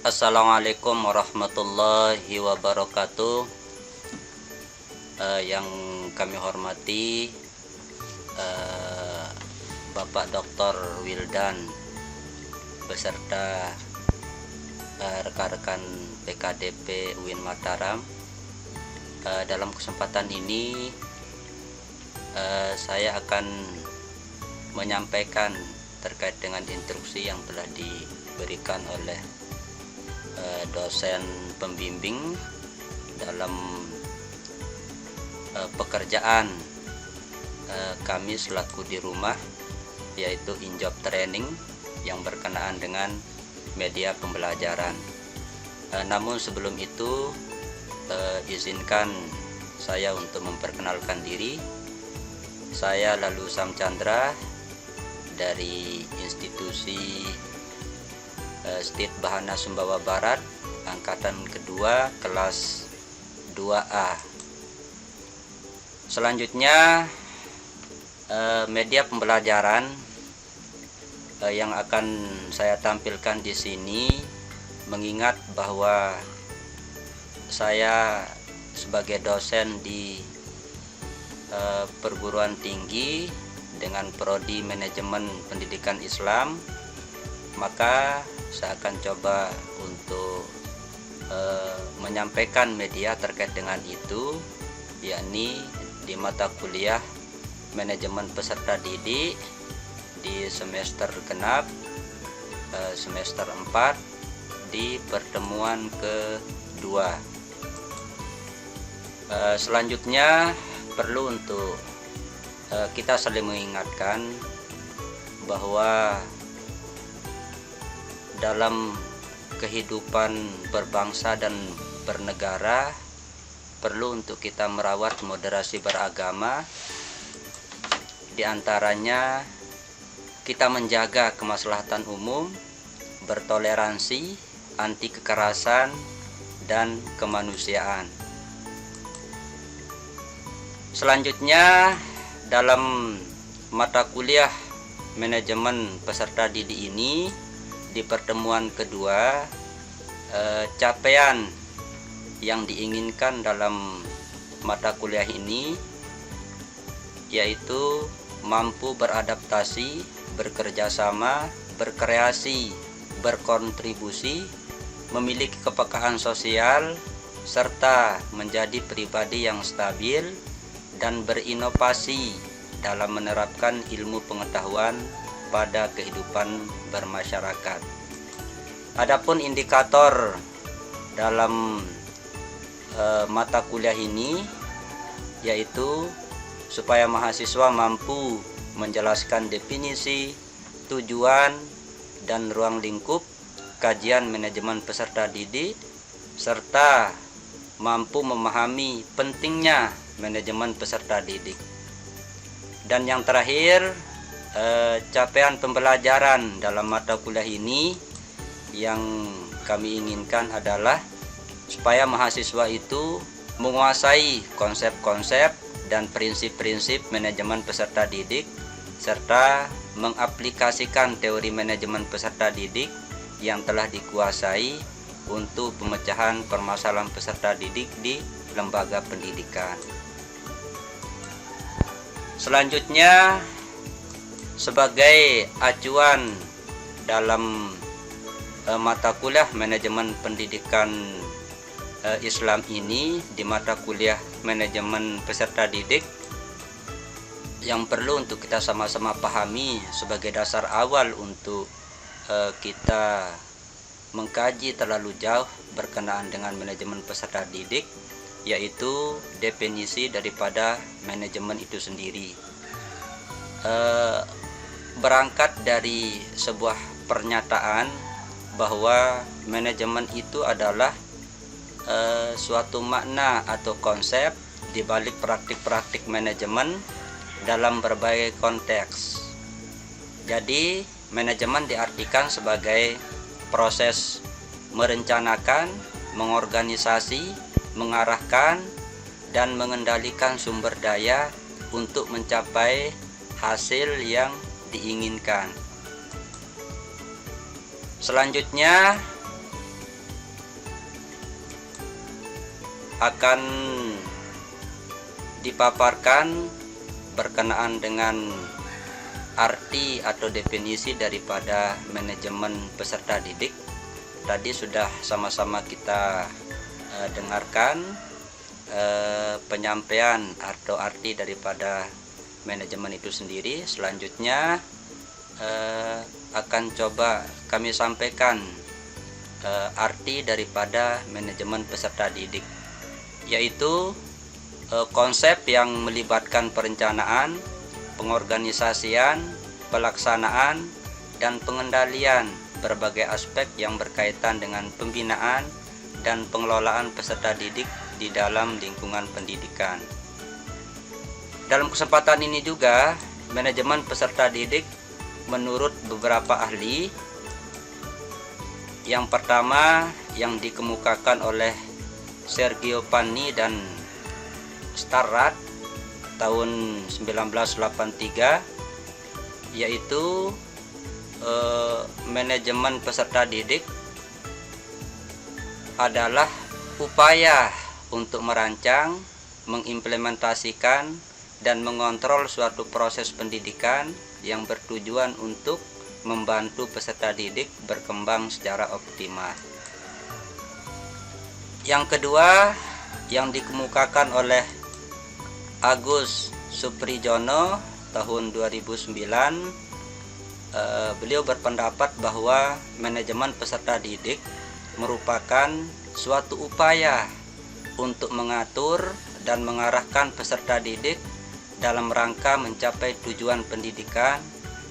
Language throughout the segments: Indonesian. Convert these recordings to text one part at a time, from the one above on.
Assalamualaikum warahmatullahi wabarakatuh. Yang kami hormati Bapak Dr. Wildan beserta rekan-rekan PKDP UIN Mataram. Dalam kesempatan ini saya akan menyampaikan terkait dengan instruksi yang telah diberikan oleh dosen pembimbing dalam pekerjaan kami selaku di rumah, yaitu in-job training yang berkenaan dengan media pembelajaran. Namun sebelum itu izinkan saya untuk memperkenalkan diri. Saya Lalu Sam Chandra dari institusi State Bahana Sumbawa Barat, angkatan kedua, kelas 2A. Selanjutnya media pembelajaran yang akan saya tampilkan di sini, mengingat bahwa saya sebagai dosen di perguruan tinggi dengan prodi manajemen pendidikan Islam, maka saya akan coba untuk menyampaikan media terkait dengan itu, yakni di mata kuliah manajemen peserta didik di semester genap semester 4 di pertemuan kedua. Selanjutnya perlu untuk kita saling mengingatkan bahwa dalam kehidupan berbangsa dan bernegara perlu untuk kita merawat moderasi beragama. Di antaranya kita menjaga kemaslahatan umum, bertoleransi, anti kekerasan, dan kemanusiaan. Selanjutnya dalam mata kuliah manajemen peserta didik ini, di pertemuan kedua, capaian yang diinginkan dalam mata kuliah ini yaitu mampu beradaptasi, bekerjasama, berkreasi, berkontribusi, memiliki kepekaan sosial, serta menjadi pribadi yang stabil dan berinovasi dalam menerapkan ilmu pengetahuan pada kehidupan bermasyarakat. Adapun indikator dalam mata kuliah ini yaitu supaya mahasiswa mampu menjelaskan definisi, tujuan, dan ruang lingkup kajian manajemen peserta didik, serta mampu memahami pentingnya manajemen peserta didik. Dan yang terakhir, capaian pembelajaran dalam mata kuliah ini yang kami inginkan adalah supaya mahasiswa itu menguasai konsep-konsep dan prinsip-prinsip manajemen peserta didik, serta mengaplikasikan teori manajemen peserta didik yang telah dikuasai untuk pemecahan permasalahan peserta didik di lembaga pendidikan. Selanjutnya, sebagai acuan dalam mata kuliah manajemen pendidikan Islam ini, di mata kuliah manajemen peserta didik, yang perlu untuk kita sama-sama pahami sebagai dasar awal untuk kita mengkaji terlalu jauh berkenaan dengan manajemen peserta didik, yaitu definisi daripada manajemen itu sendiri. Berangkat dari sebuah pernyataan bahwa manajemen itu adalah suatu makna atau konsep di balik praktik-praktik manajemen dalam berbagai konteks. Jadi manajemen diartikan sebagai proses merencanakan, mengorganisasi, mengarahkan, dan mengendalikan sumber daya untuk mencapai hasil yang diinginkan. Selanjutnya, akan dipaparkan berkenaan dengan arti atau definisi daripada manajemen peserta didik. Tadi sudah sama-sama kita dengarkan penyampaian atau arti daripada manajemen itu sendiri. Selanjutnya akan coba kami sampaikan arti daripada manajemen peserta didik, yaitu konsep yang melibatkan perencanaan, pengorganisasian, pelaksanaan, dan pengendalian berbagai aspek yang berkaitan dengan pembinaan dan pengelolaan peserta didik di dalam lingkungan pendidikan. Dalam kesempatan ini juga, manajemen peserta didik menurut beberapa ahli, yang pertama yang dikemukakan oleh Sergio Panni dan Starrett tahun 1983, yaitu manajemen peserta didik adalah upaya untuk merancang, mengimplementasikan, dan mengontrol suatu proses pendidikan yang bertujuan untuk membantu peserta didik berkembang secara optimal. Yang kedua yang dikemukakan oleh Agus Suprijono tahun 2009, beliau berpendapat bahwa manajemen peserta didik merupakan suatu upaya untuk mengatur dan mengarahkan peserta didik dalam rangka mencapai tujuan pendidikan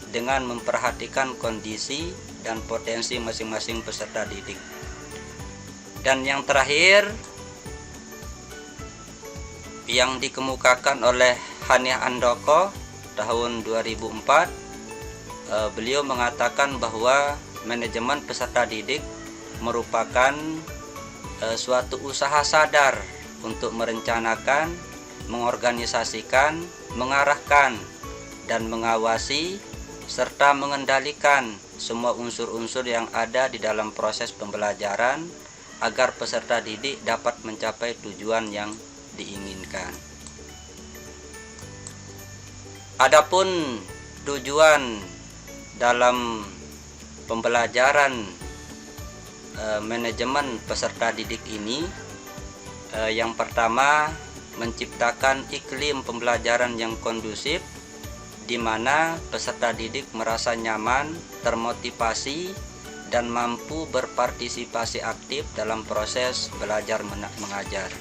dengan memperhatikan kondisi dan potensi masing-masing peserta didik. Dan yang terakhir yang dikemukakan oleh Hania Andoko tahun 2004, beliau mengatakan bahwa manajemen peserta didik merupakan suatu usaha sadar untuk merencanakan, mengorganisasikan, mengarahkan, dan mengawasi serta mengendalikan semua unsur-unsur yang ada di dalam proses pembelajaran agar peserta didik dapat mencapai tujuan yang diinginkan. Adapun tujuan dalam pembelajaran manajemen peserta didik ini, yang pertama menciptakan iklim pembelajaran yang kondusif di mana peserta didik merasa nyaman, termotivasi, dan mampu berpartisipasi aktif dalam proses belajar mengajar.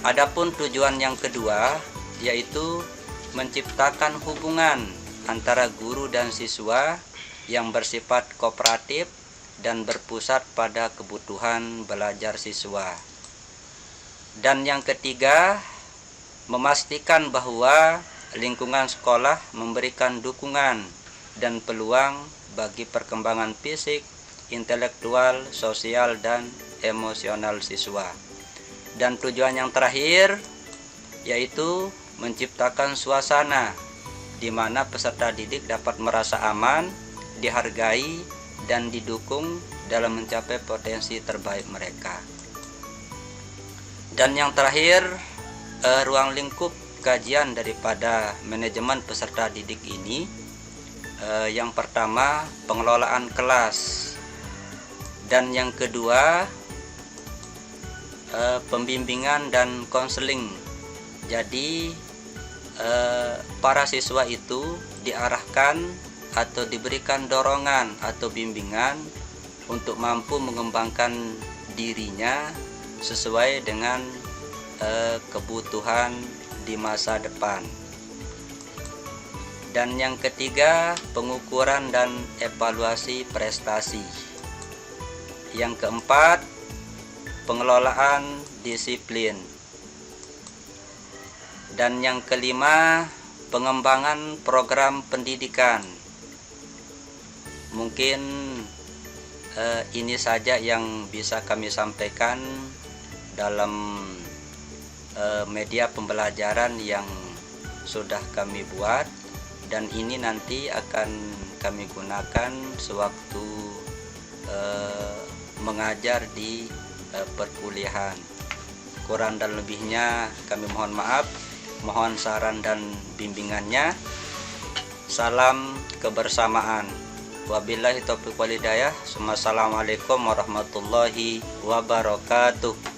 Adapun tujuan yang kedua yaitu menciptakan hubungan antara guru dan siswa yang bersifat kooperatif dan berpusat pada kebutuhan belajar siswa. Dan yang ketiga, memastikan bahwa lingkungan sekolah memberikan dukungan dan peluang bagi perkembangan fisik, intelektual, sosial, dan emosional siswa. Dan tujuan yang terakhir yaitu menciptakan suasana di mana peserta didik dapat merasa aman, dihargai, dan didukung dalam mencapai potensi terbaik mereka. Dan yang terakhir, ruang lingkup kajian daripada manajemen peserta didik ini, yang pertama pengelolaan kelas, dan yang kedua pembimbingan dan konseling. Jadi para siswa itu diarahkan atau diberikan dorongan atau bimbingan untuk mampu mengembangkan dirinya sesuai dengan kebutuhan di masa depan. Dan yang ketiga, pengukuran dan evaluasi prestasi. Yang keempat, pengelolaan disiplin. Dan yang kelima, pengembangan program pendidikan. Mungkin ini saja yang bisa kami sampaikan dalam media pembelajaran yang sudah kami buat, dan ini nanti akan kami gunakan sewaktu mengajar di perkuliahan. Kurang dan lebihnya kami mohon maaf. Mohon saran dan bimbingannya. Salam kebersamaan. Wabillahi taufiq wal hidayah. Assalamualaikum warahmatullahi wabarakatuh.